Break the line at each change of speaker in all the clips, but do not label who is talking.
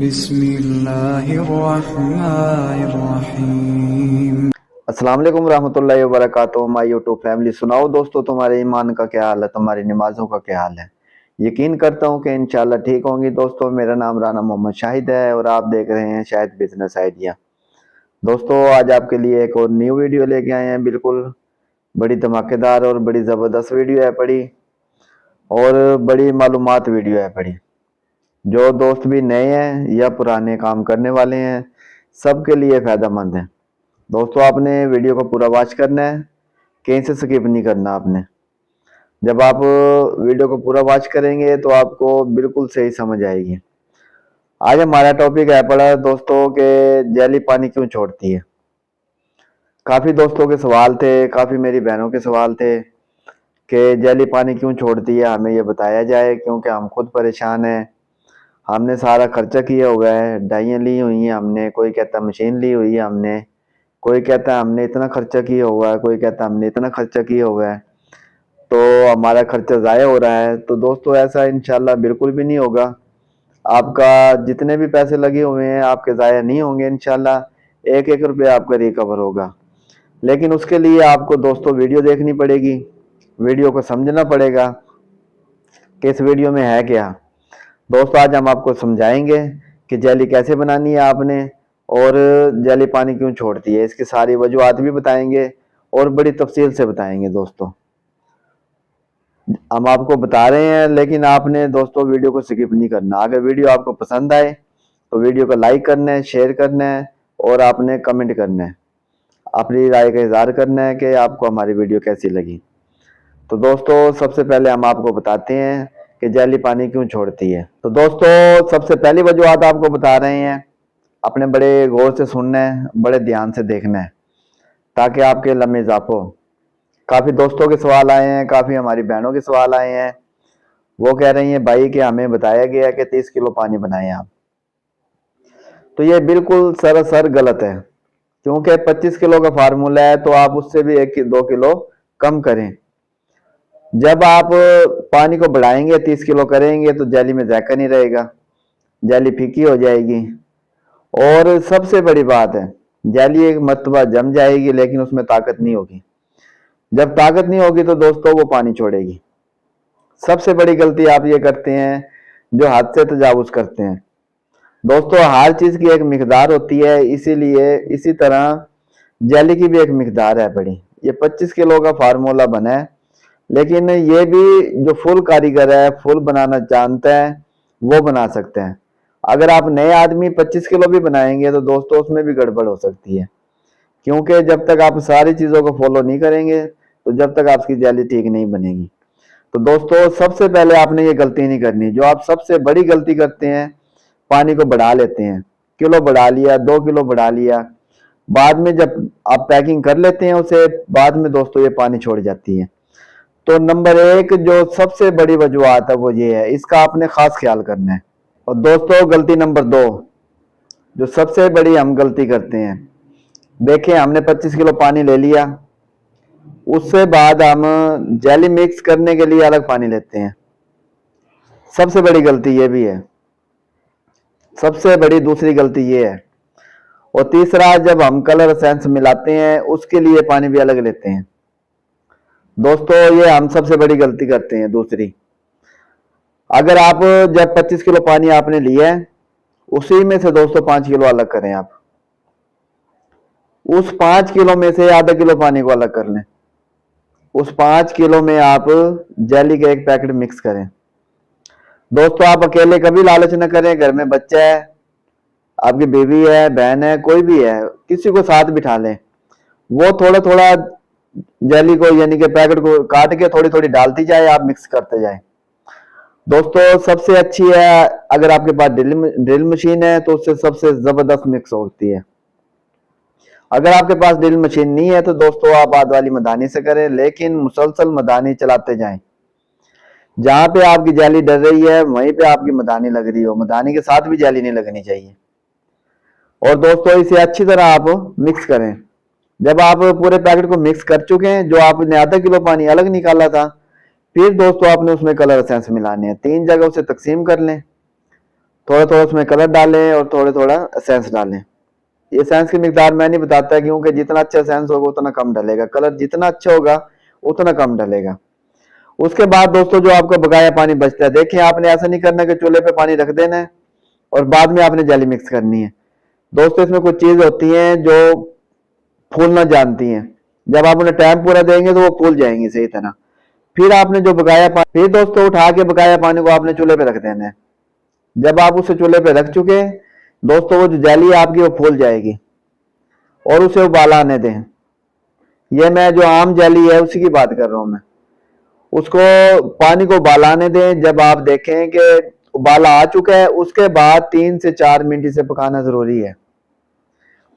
बिस्मिल्लाहिर्रहमानिर्रहीम।
अस्सलाम वालेकुम रहमतुल्लाहि व बरकातुहू। माय यूट्यूब फैमिली, सुनाओ दोस्तों, तुम्हारे ईमान का क्या हाल है, तुम्हारी नमाजों का क्या हाल है। यकीन करता हूँ कि इंशाल्लाह ठीक होंगी। दोस्तों, मेरा नाम राना मोहम्मद शाहिद है और आप देख रहे हैं शाहिद बिजनेस आइडिया। दोस्तों, आज आपके लिए एक और न्यू वीडियो लेके आए हैं। बिल्कुल बड़ी धमाकेदार और बड़ी ज़बरदस्त वीडियो है पड़ी, और बड़ी मालूमात वीडियो है पड़ी। जो दोस्त भी नए हैं या पुराने काम करने वाले हैं, सबके लिए फ़ायदेमंद है। दोस्तों, आपने वीडियो को पूरा वॉच करना है, कहीं से स्किप नहीं करना आपने। जब आप वीडियो को पूरा वॉच करेंगे तो आपको बिल्कुल सही समझ आएगी। आज हमारा टॉपिक है पड़ा दोस्तों के जेली पानी क्यों छोड़ती है। काफ़ी दोस्तों के सवाल थे, काफ़ी मेरी बहनों के सवाल थे कि जेली पानी क्यों छोड़ती है, हमें ये बताया जाए, क्योंकि हम खुद परेशान हैं। हमने सारा खर्चा किया हुआ है, डाइयाँ ली हुई हैं हमने, कोई कहता मशीन ली हुई है हमने, कोई कहता है हमने इतना खर्चा किया हुआ है, कोई कहता है हमने इतना खर्चा किया हुआ है, तो हमारा खर्चा ज़ाया हो रहा है। तो दोस्तों, ऐसा इंशाल्लाह बिल्कुल भी नहीं होगा। आपका जितने भी पैसे लगे हुए हैं आपके ज़ाया नहीं होंगे इंशाल्लाह। एक एक रुपया आपका रिकवर होगा। लेकिन उसके लिए आपको दोस्तों वीडियो देखनी पड़ेगी, वीडियो को समझना पड़ेगा कि इस वीडियो में है क्या। दोस्तों, आज हम आपको समझाएंगे कि जेली कैसे बनानी है आपने, और जेली पानी क्यों छोड़ती है, इसकी सारी वजूहात भी बताएंगे और बड़ी तफसील से बताएंगे। दोस्तों, हम आपको बता रहे हैं, लेकिन आपने दोस्तों वीडियो को स्किप नहीं करना। अगर वीडियो आपको पसंद आए तो वीडियो को लाइक करना है, शेयर करना है, और आपने कमेंट करना है, अपनी राय का इजहार करना है कि आपको हमारी वीडियो कैसी लगी। तो दोस्तों, सबसे पहले हम आपको बताते हैं कि जेली पानी क्यों छोड़ती है। तो दोस्तों, सबसे पहली वजूहात आपको बता रहे हैं, अपने बड़े गौर से सुनना है, बड़े ध्यान से देखना है, ताकि आपके लम्हे इजाफा हो। काफ़ी दोस्तों के सवाल आए हैं, काफ़ी हमारी बहनों के सवाल आए हैं। वो कह रही हैं भाई कि हमें बताया गया कि 30 किलो पानी बनाएं आप। तो ये बिल्कुल सरासर गलत है, क्योंकि 25 किलो का फार्मूला है, तो आप उससे भी 1-2 किलो कम करें। जब आप पानी को बढ़ाएंगे, 30 किलो करेंगे, तो जेली में जायका नहीं रहेगा, जेली फीकी हो जाएगी। और सबसे बड़ी बात है, जेली एक मरतबा जम जाएगी लेकिन उसमें ताकत नहीं होगी। जब ताकत नहीं होगी तो दोस्तों वो पानी छोड़ेगी। सबसे बड़ी गलती आप ये करते हैं जो हद से तजावुज करते हैं। दोस्तों, हर चीज की एक मिकदार होती है, इसीलिए इसी तरह जेली की भी एक मिकदार है बड़ी। ये 25 किलो का फार्मूला बना है, लेकिन ये भी जो फुल कारीगर है, फुल बनाना जानता है, वो बना सकते हैं। अगर आप नए आदमी 25 किलो भी बनाएंगे तो दोस्तों उसमें भी गड़बड़ हो सकती है, क्योंकि जब तक आप सारी चीज़ों को फॉलो नहीं करेंगे तो जब तक आपकी जेली ठीक नहीं बनेगी। तो दोस्तों, सबसे पहले आपने ये गलती नहीं करनी जो आप सबसे बड़ी गलती करते हैं, पानी को बढ़ा लेते हैं। किलो बढ़ा लिया, 2 किलो बढ़ा लिया, बाद में जब आप पैकिंग कर लेते हैं उसे, बाद में दोस्तों ये पानी छोड़ जाती है। तो नंबर 1 जो सबसे बड़ी वजूहत है वो ये है, इसका आपने खास ख्याल करना है। और दोस्तों, गलती नंबर 2 जो सबसे बड़ी हम गलती करते हैं, देखें हमने 25 किलो पानी ले लिया, उससे बाद हम जेली मिक्स करने के लिए अलग पानी लेते हैं। सबसे बड़ी गलती ये भी है, सबसे बड़ी दूसरी गलती ये है। और तीसरा, जब हम कलर एसेंस मिलाते हैं उसके लिए पानी भी अलग लेते हैं। दोस्तों, ये हम सबसे बड़ी गलती करते हैं दूसरी। अगर आप जब 25 किलो पानी आपने लिया है, उसी में से दोस्तों 5 किलो अलग करें। आप उस 5 किलो में से आधा किलो पानी को अलग कर लें। उस 5 किलो में आप जेली का एक पैकेट मिक्स करें। दोस्तों, आप अकेले कभी लालच न करें, घर में बच्चा है, आपकी बीवी है, बहन है, कोई भी है, किसी को साथ बिठा लें। वो थोड़ा थोड़ा जेली को यानी कि पैकेट को काट के थोड़ी थोड़ी डालती जाए, आप मिक्स करते जाए। दोस्तों, सबसे अच्छी है अगर आपके पास ड्रिल मशीन है तो उससे सबसे जबरदस्त मिक्स होती है। अगर आपके पास ड्रिल मशीन नहीं है तो दोस्तों आप हाथ वाली मदानी से करें, लेकिन मुसलसल मदानी चलाते जाएं। जहां पे आपकी जेली डर रही है वहीं पे आपकी मदानी लग रही हो, मदानी के साथ भी जेली नहीं लगनी चाहिए। और दोस्तों, इसे अच्छी तरह आप मिक्स करें। जब आप पूरे पैकेट को मिक्स कर चुके हैं, जो आपने आधा किलो पानी अलग निकाला था, फिर दोस्तों आपने उसमें कलर एसेंस मिलाने हैं, 3 जगह उसे तकसीम कर लें, थोड़ा थोड़ा उसमें कलर डालें और थोड़ा थोड़ा एसेंस डालें। ये एसेंस की मिकदार मैं नहीं बताता क्योंकि जितना अच्छा एसेंस होगा उतना कम डलेगा, कलर जितना अच्छा होगा उतना कम डलेगा। उसके बाद दोस्तों जो आपका बकाया पानी बचता है, देखिए आपने ऐसा नहीं करना कि चूल्हे पे पानी रख देना है और बाद में आपने जेली मिक्स करनी है। दोस्तों इसमें कुछ चीज होती हैं जो फूलना जानती हैं, जब आप उन्हें टाइम पूरा देंगे तो वो फूल जाएंगी सही तरह। फिर आपने जो बकाया पानी, फिर दोस्तों उठा के बकाया पानी को आपने चूल्हे पे रख देना है। जब आप उसे चूल्हे पे रख चुके दोस्तों, वो जो जेली है आपकी वो फूल जाएगी और उसे उबाला आने दें। ये मैं जो आम जेली है उसी की बात कर रहा हूं मैं। उसको पानी को उबाला आने दें। जब आप देखें कि उबाला आ चुका है, उसके बाद 3 से 4 मिनट इसे पकाना जरूरी है।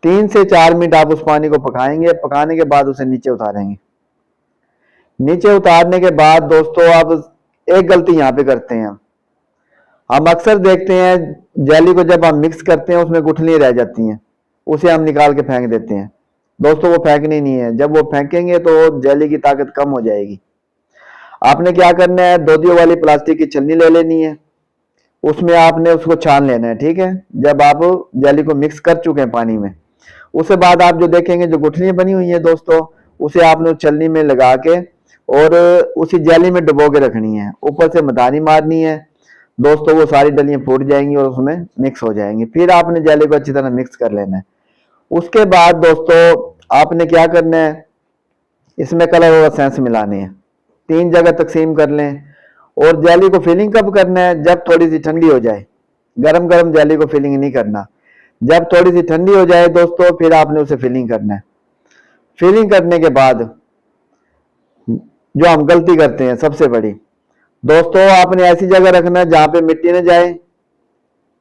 3 से 4 मिनट आप उस पानी को पकाएंगे, पकाने के बाद उसे नीचे उतारेंगे। नीचे उतारने के बाद दोस्तों आप एक गलती यहाँ पे करते हैं, हम अक्सर देखते हैं जेली को जब हम मिक्स करते हैं उसमें गुठलियां रह जाती हैं, उसे हम निकाल के फेंक देते हैं। दोस्तों वो फेंकनी नहीं है, जब वो फेंकेंगे तो जेली की ताकत कम हो जाएगी। आपने क्या करना है, दोधियों वाली प्लास्टिक की छन्नी ले लेनी है, उसमें आपने उसको छान लेना है, ठीक है। जब आप जेली को मिक्स कर चुके हैं पानी में, उसके बाद आप जो देखेंगे जो गुठलियां बनी हुई है दोस्तों, उसे आपने उस छलनी में लगा के और उसी जेली में डुबो के रखनी है। ऊपर से मदानी मारनी है दोस्तों, वो सारी डलियां फूट जाएंगी और उसमें मिक्स हो जाएंगी। फिर आपने जेली को अच्छी तरह मिक्स कर लेना है। उसके बाद दोस्तों आपने क्या करना है, इसमें कलर और एसेंस मिलाने हैं, 3 जगह तकसीम कर लें। और जेली को फिलिंग कब करना है, जब थोड़ी सी ठंडी हो जाए। गरम गरम जेली को फिलिंग नहीं करना, जब थोड़ी सी ठंडी हो जाए दोस्तों फिर आपने उसे फिलिंग करना है। फिलिंग करने के बाद जो हम गलती करते हैं सबसे बड़ी दोस्तों, आपने ऐसी जगह रखना है जहां पे मिट्टी न जाए।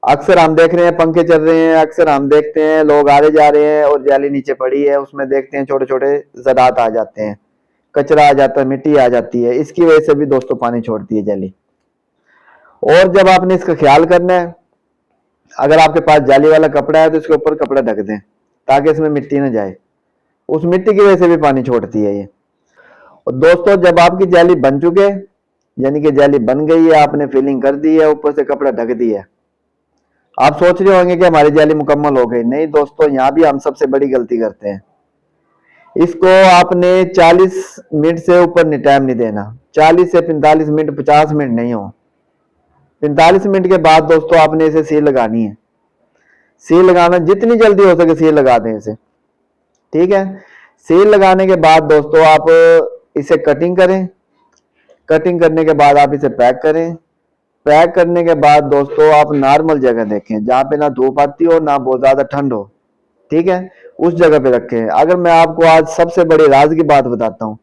अक्सर हम देख रहे हैं पंखे चल रहे हैं, अक्सर हम देखते हैं लोग आ रहे जा रहे हैं और जेली नीचे पड़ी है, उसमें देखते हैं छोटे छोटे ज़रात आ जाते हैं, कचरा आ जाता है, मिट्टी आ जाती है। इसकी वजह से भी दोस्तों पानी छोड़ती है जेली। और जब आपने इसका ख्याल करना है, अगर आपके पास जाली वाला कपड़ा है तो इसके ऊपर कपड़ा ढक दें ताकि इसमें मिट्टी न जाए, उस मिट्टी की वजह से भी पानी छोड़ती है ये। और दोस्तों जब आपकी जाली बन चुके, यानी कि जाली बन गई है, आपने फिलिंग कर दी है, ऊपर से कपड़ा ढक दिया है, आप सोच रहे होंगे कि हमारी जाली मुकम्मल हो गई। नहीं दोस्तों, यहाँ भी हम सबसे बड़ी गलती करते हैं। इसको आपने 40 मिनट से ऊपर नहीं टाइम नहीं देना, 40 से 45 मिनट, 50 मिनट नहीं हो। 45 मिनट के बाद दोस्तों आपने इसे सील लगानी है। सील लगाना जितनी जल्दी हो सके सील लगा दें इसे, ठीक है। सील लगाने के बाद दोस्तों आप इसे कटिंग करें। कटिंग करने के बाद आप इसे पैक करें। पैक करने के बाद दोस्तों आप नॉर्मल जगह देखें जहां पे ना धूप आती हो ना बहुत ज्यादा ठंड हो, ठीक है, उस जगह पे रखें। अगर मैं आपको आज सबसे बड़ी राज की बात बताता हूं,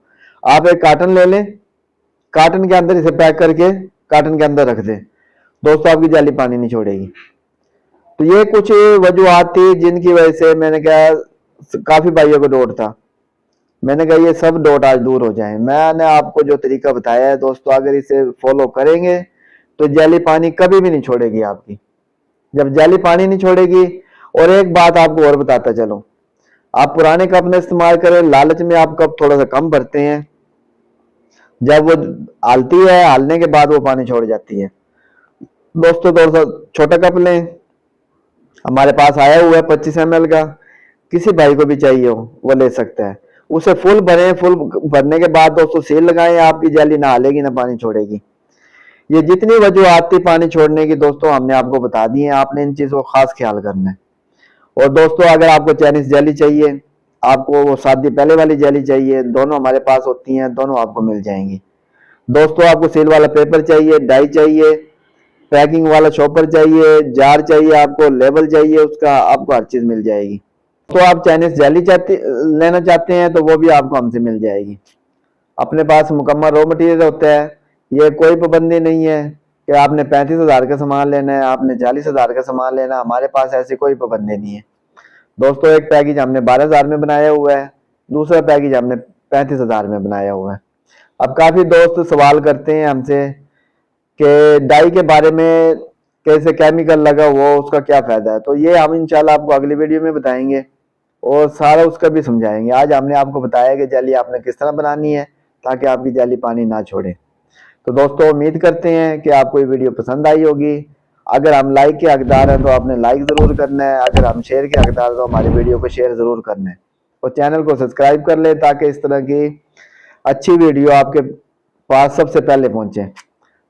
आप एक कार्टन ले लें, कार्टन के अंदर इसे पैक करके कार्टन के अंदर रख दें दोस्तों, आपकी जाली पानी नहीं छोड़ेगी। तो ये कुछ वजूहत थी जिनकी वजह से मैंने कहा, काफी भाइयों को डाउट था, मैंने कहा ये सब डाउट आज दूर हो जाए। मैंने आपको जो तरीका बताया है दोस्तों, अगर इसे फॉलो करेंगे तो जाली पानी कभी भी नहीं छोड़ेगी आपकी। जब जाली पानी नहीं छोड़ेगी, और एक बात आपको और बताता चलो, आप पुराने कप में इस्तेमाल करें, लालच में आप कप थोड़ा सा कम भरते हैं, जब वो हालती है हालने के बाद वो पानी छोड़ जाती है। दोस्तों थोड़ा सा छोटा कप लें, हमारे पास आया हुआ है 25 ml का, किसी भाई को भी चाहिए हो वो ले सकता है। उसे फुल भरें, फुल भरने के बाद दोस्तों सील लगाएं, आपकी जाली ना हालेगी ना पानी छोड़ेगी। ये जितनी वजूहत थी पानी छोड़ने की दोस्तों हमने आपको बता दी है, आपने इन चीजों का खास ख्याल करना है। और दोस्तों अगर आपको चाइनीज जेली चाहिए, आपको वो शादी पहले वाली जेली चाहिए, दोनों हमारे पास होती हैं, दोनों आपको मिल जाएंगी। दोस्तों आपको सील वाला पेपर चाहिए, डाई चाहिए, पैकिंग वाला शॉपर चाहिए, जार चाहिए, आपको लेबल चाहिए उसका, आपको हर चीज मिल जाएगी। तो आप चाइनीज जेली लेना चाहते हैं तो वो भी आपको हमसे मिल जाएगी। अपने पास मुकम्मल रॉ मटेरियल होता है, ये कोई पाबंदी नहीं है कि आपने 35,000 का सामान लेना है, आपने 40,000 का सामान लेना, हमारे पास ऐसी कोई पाबंदी नहीं है। दोस्तों एक पैकेज हमने 12,000 में बनाया हुआ है, दूसरा पैकेज हमने 35,000 में बनाया हुआ है। अब काफी दोस्त सवाल करते हैं हमसे कि डाई के बारे में, कैसे केमिकल लगा हुआ उसका क्या फायदा है, तो ये हम इंशाल्लाह आपको अगली वीडियो में बताएंगे और सारा उसका भी समझाएंगे। आज हमने आपको बताया कि जाली आपने किस तरह बनानी है ताकि आपकी जाली पानी ना छोड़े। तो दोस्तों उम्मीद करते हैं कि आपको ये वीडियो पसंद आई होगी। अगर हम लाइक के हकदार हैं तो आपने लाइक ज़रूर करना है, अगर हम शेयर के हकदार हैं तो हमारी वीडियो को शेयर ज़रूर करना है और चैनल को सब्सक्राइब कर लें ताकि इस तरह की अच्छी वीडियो आपके पास सबसे पहले पहुंचे।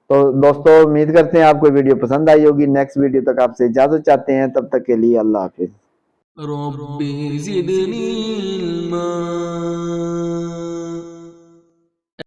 तो दोस्तों उम्मीद करते हैं आपको वीडियो पसंद आई होगी। नेक्स्ट वीडियो तक आपसे इजाज़त चाहते हैं, तब तक के लिए अल्लाह हाफिज़।
रब्बी ज़िदनी इल्मा।